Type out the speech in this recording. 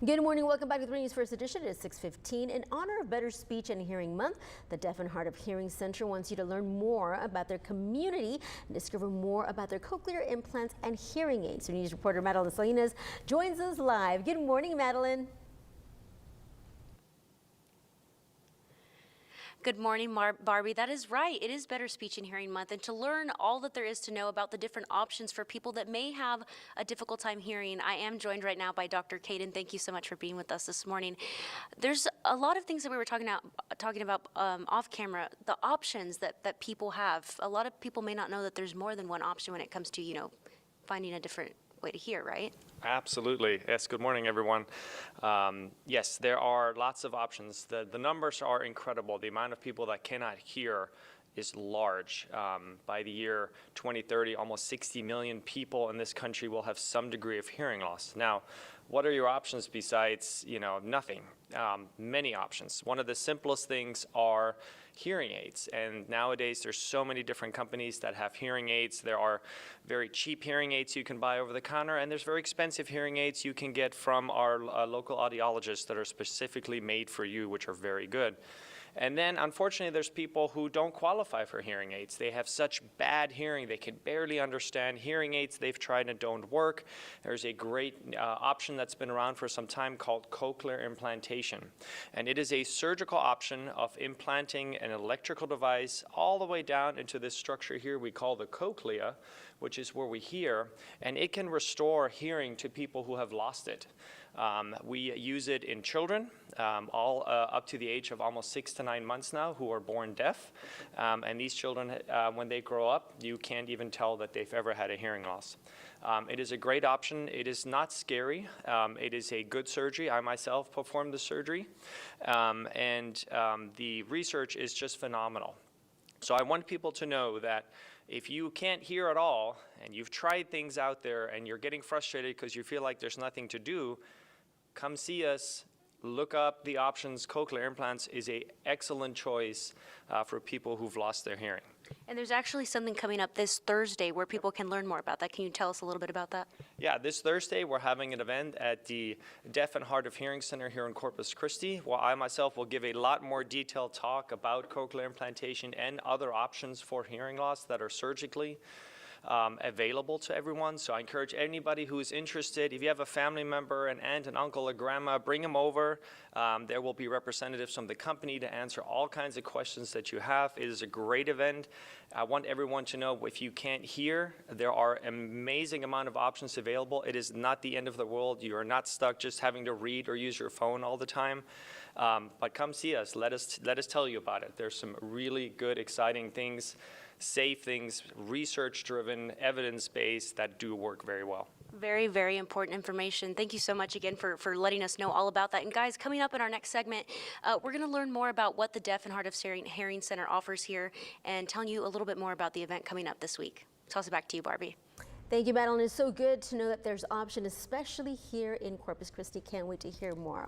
Good morning. Welcome back to 3 News First Edition. It is 6:15. In honor of Better Speech and Hearing Month, the Deaf and Hard of Hearing Center wants you to learn more about their community and discover more about their cochlear implants and hearing aids. 3 News reporter Madeline Salinas joins us live. Good morning, Madeline. Good morning, Barbie. That is right. It is Better Speech and Hearing Month, and to learn all that there is to know about the different options for people that may have a difficult time hearing, I am joined right now by Dr. Kaden. Thank you so much for being with us this morning. There's a lot of things that we were talking about off camera, the options that people have. A lot of people may not know that there's more than one option when it comes to, finding a different way to hear, right? Absolutely. Yes, good morning, everyone. Yes, there are lots of options. The numbers are incredible. The amount of people that cannot hear is large. By the year 2030, almost 60 million people in this country will have some degree of hearing loss. Now, what are your options besides, nothing? Many options. One of the simplest things are hearing aids, and nowadays there's so many different companies that have hearing aids. There are very cheap hearing aids you can buy over the counter, and there's very expensive hearing aids you can get from our local audiologists that are specifically made for you, which are very good. And then, unfortunately, there's people who don't qualify for hearing aids. They have such bad hearing, they can barely understand hearing aids. They've tried and don't work. There's a great option that's been around for some time called cochlear implantation. And it is a surgical option of implanting an electrical device all the way down into this structure here we call the cochlea, which is where we hear, and it can restore hearing to people who have lost it. We use it in children, all up to the age of almost 6 to 9 months now, who are born deaf. And these children, when they grow up, you can't even tell that they've ever had a hearing loss. It is a great option. It is not scary. It is a good surgery. I myself performed the surgery. The research is just phenomenal. So I want people to know that if you can't hear at all and you've tried things out there and you're getting frustrated because you feel like there's nothing to do, come see us. Look up the options. Cochlear implants is an excellent choice for people who've lost their hearing. And there's actually something coming up this Thursday where people can learn more about that. Can you tell us a little bit about that? Yeah, this Thursday we're having an event at the Deaf and Hard of Hearing Center here in Corpus Christi, where I myself will give a lot more detailed talk about cochlear implantation and other options for hearing loss that are surgically available to everyone. So I encourage anybody who is interested, if you have a family member, an aunt, an uncle, a grandma, bring them over. There will be representatives from the company to answer all kinds of questions that you have. It is a great event. I want everyone to know if you can't hear, there are an amazing amount of options available. It is not the end of the world. You are not stuck just having to read or use your phone all the time. But come see us. Let us tell you about it. There's some really good, exciting things, safe things, research-driven, evidence-based that do work very well. Very, very important information. Thank you so much again for letting us know all about that. And guys, coming up in our next segment, we're going to learn more about what the Deaf and Hard of Hearing Center offers here and telling you a little bit more about the event coming up this week. Toss it back to you, Barbie. Thank you, Madeline. It's so good to know that there's option, especially here in Corpus Christi. Can't wait to hear more.